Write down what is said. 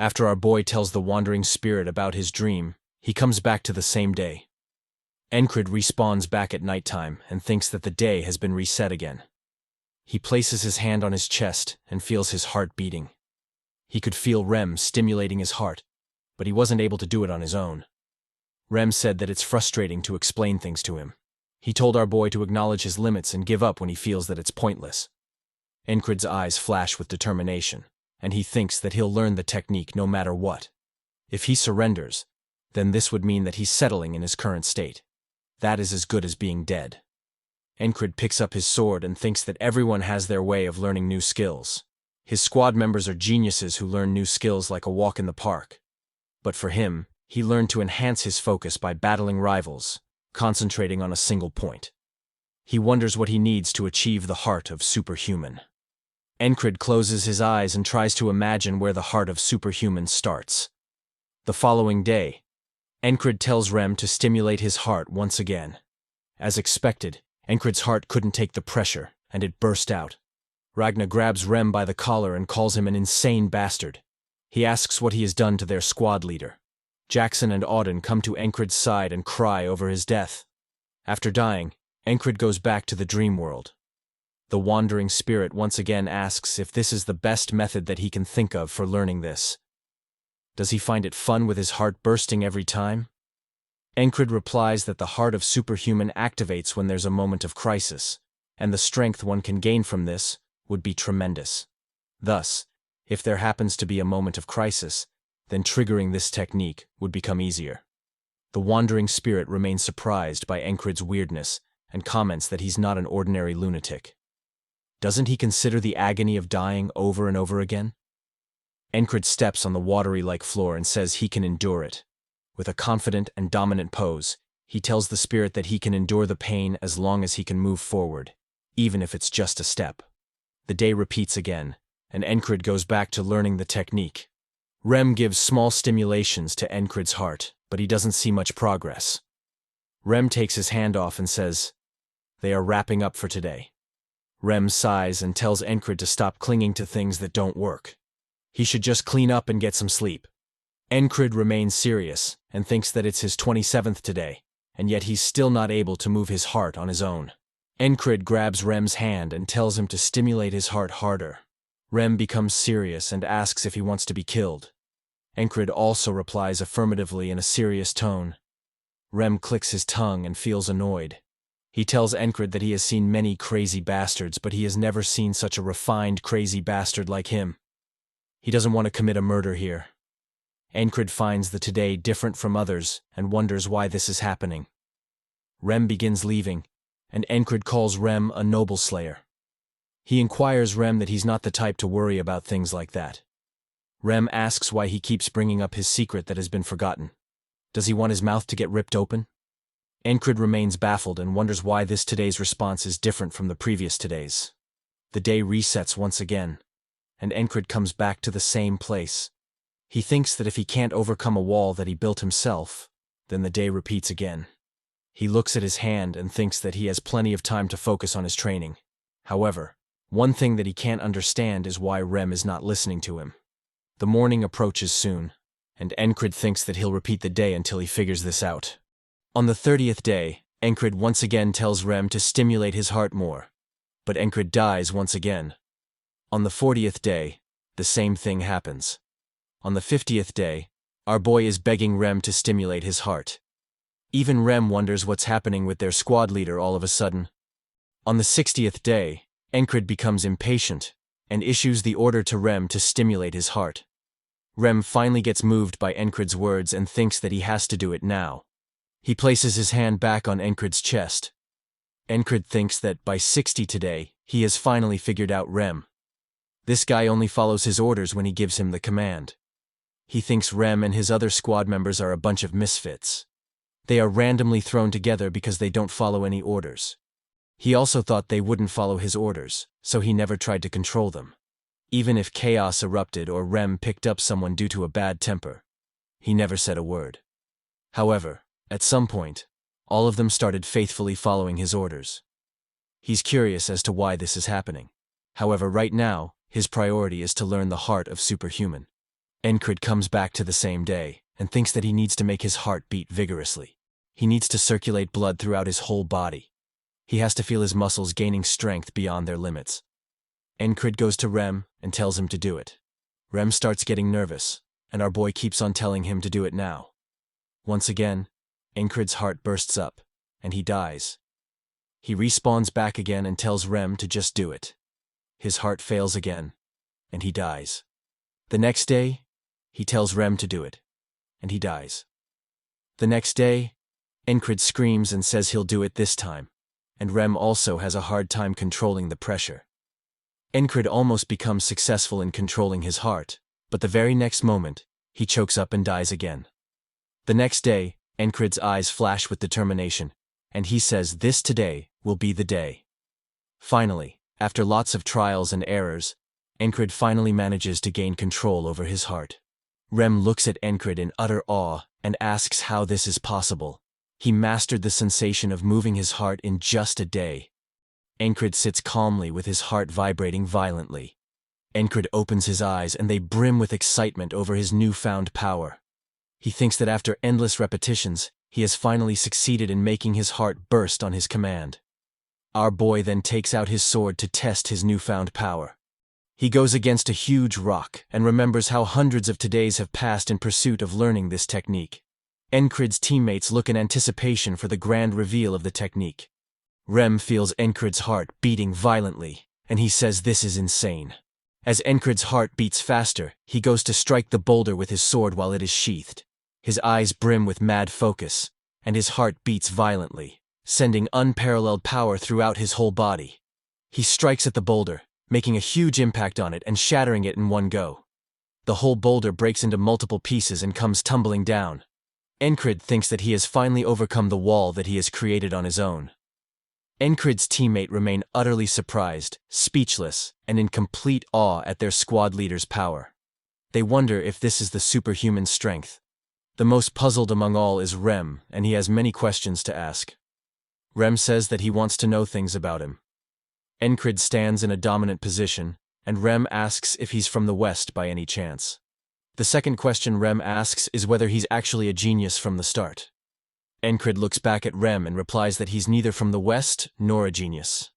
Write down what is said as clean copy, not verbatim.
After our boy tells the wandering spirit about his dream, he comes back to the same day. Encrid respawns back at nighttime and thinks that the day has been reset again. He places his hand on his chest and feels his heart beating. He could feel Rem stimulating his heart, but he wasn't able to do it on his own. Rem said that it's frustrating to explain things to him. He told our boy to acknowledge his limits and give up when he feels that it's pointless. Encrid's eyes flash with determination, and he thinks that he'll learn the technique no matter what. If he surrenders, then this would mean that he's settling in his current state. That is as good as being dead. Encrid picks up his sword and thinks that everyone has their way of learning new skills. His squad members are geniuses who learn new skills like a walk in the park. But for him, he learned to enhance his focus by battling rivals, concentrating on a single point. He wonders what he needs to achieve the heart of superhuman. Encrid closes his eyes and tries to imagine where the heart of superhuman starts. The following day, Encrid tells Rem to stimulate his heart once again. As expected, Encrid's heart couldn't take the pressure, and it burst out. Ragnar grabs Rem by the collar and calls him an insane bastard. He asks what he has done to their squad leader. Jackson and Auden come to Encrid's side and cry over his death. After dying, Encrid goes back to the dream world. The wandering spirit once again asks if this is the best method that he can think of for learning this. Does he find it fun with his heart bursting every time? Encrid replies that the heart of superhuman activates when there's a moment of crisis, and the strength one can gain from this would be tremendous. Thus, if there happens to be a moment of crisis, then triggering this technique would become easier. The wandering spirit remains surprised by Encrid's weirdness and comments that he's not an ordinary lunatic. Doesn't he consider the agony of dying over and over again? Encrid steps on the watery-like floor and says he can endure it. With a confident and dominant pose, he tells the spirit that he can endure the pain as long as he can move forward, even if it's just a step. The day repeats again, and Encrid goes back to learning the technique. Rem gives small stimulations to Encrid's heart, but he doesn't see much progress. Rem takes his hand off and says, "They are wrapping up for today." Rem sighs and tells Encrid to stop clinging to things that don't work. He should just clean up and get some sleep. Encrid remains serious and thinks that it's his 27th today, and yet he's still not able to move his heart on his own. Encrid grabs Rem's hand and tells him to stimulate his heart harder. Rem becomes serious and asks if he wants to be killed. Encrid also replies affirmatively in a serious tone. Rem clicks his tongue and feels annoyed. He tells Encrid that he has seen many crazy bastards, but he has never seen such a refined crazy bastard like him. He doesn't want to commit a murder here. Encrid finds the today different from others and wonders why this is happening. Rem begins leaving, and Encrid calls Rem a noble slayer. He inquires Rem that he's not the type to worry about things like that. Rem asks why he keeps bringing up his secret that has been forgotten. Does he want his mouth to get ripped open? Encrid remains baffled and wonders why this today's response is different from the previous today's. The day resets once again, and Encrid comes back to the same place. He thinks that if he can't overcome a wall that he built himself, then the day repeats again. He looks at his hand and thinks that he has plenty of time to focus on his training. However, one thing that he can't understand is why Rem is not listening to him. The morning approaches soon, and Encrid thinks that he'll repeat the day until he figures this out. On the 30th day, Encrid once again tells Rem to stimulate his heart more, but Encrid dies once again. On the 40th day, the same thing happens. On the 50th day, our boy is begging Rem to stimulate his heart. Even Rem wonders what's happening with their squad leader all of a sudden. On the 60th day, Encrid becomes impatient and issues the order to Rem to stimulate his heart. Rem finally gets moved by Encrid's words and thinks that he has to do it now. He places his hand back on Encrid's chest. Encrid thinks that by 60 today, he has finally figured out Rem. This guy only follows his orders when he gives him the command. He thinks Rem and his other squad members are a bunch of misfits. They are randomly thrown together because they don't follow any orders. He also thought they wouldn't follow his orders, so he never tried to control them. Even if chaos erupted or Rem picked up someone due to a bad temper, he never said a word. However, at some point, all of them started faithfully following his orders. He's curious as to why this is happening. However, right now, his priority is to learn the heart of superhuman. Encrid comes back to the same day and thinks that he needs to make his heart beat vigorously. He needs to circulate blood throughout his whole body. He has to feel his muscles gaining strength beyond their limits. Encrid goes to Rem and tells him to do it. Rem starts getting nervous, and our boy keeps on telling him to do it now. Once again, Encrid's heart bursts up, and he dies. He respawns back again and tells Rem to just do it. His heart fails again, and he dies. The next day, he tells Rem to do it, and he dies. The next day, Encrid screams and says he'll do it this time, and Rem also has a hard time controlling the pressure. Encrid almost becomes successful in controlling his heart, but the very next moment, he chokes up and dies again. The next day, Encrid's eyes flash with determination, and he says this today will be the day. Finally, after lots of trials and errors, Encrid finally manages to gain control over his heart. Rem looks at Encrid in utter awe and asks how this is possible. He mastered the sensation of moving his heart in just a day. Encrid sits calmly with his heart vibrating violently. Encrid opens his eyes and they brim with excitement over his newfound power. He thinks that after endless repetitions, he has finally succeeded in making his heart burst on his command. Our boy then takes out his sword to test his newfound power. He goes against a huge rock and remembers how hundreds of days have passed in pursuit of learning this technique. Encrid's teammates look in anticipation for the grand reveal of the technique. Rem feels Encrid's heart beating violently, and he says this is insane. As Encrid's heart beats faster, he goes to strike the boulder with his sword while it is sheathed. His eyes brim with mad focus, and his heart beats violently, sending unparalleled power throughout his whole body. He strikes at the boulder, making a huge impact on it and shattering it in one go. The whole boulder breaks into multiple pieces and comes tumbling down. Encrid thinks that he has finally overcome the wall that he has created on his own. Encrid's teammate remain utterly surprised, speechless, and in complete awe at their squad leader's power. They wonder if this is the superhuman strength. The most puzzled among all is Rem, and he has many questions to ask. Rem says that he wants to know things about him. Encrid stands in a dominant position, and Rem asks if he's from the West by any chance. The second question Rem asks is whether he's actually a genius from the start. Encrid looks back at Rem and replies that he's neither from the West nor a genius.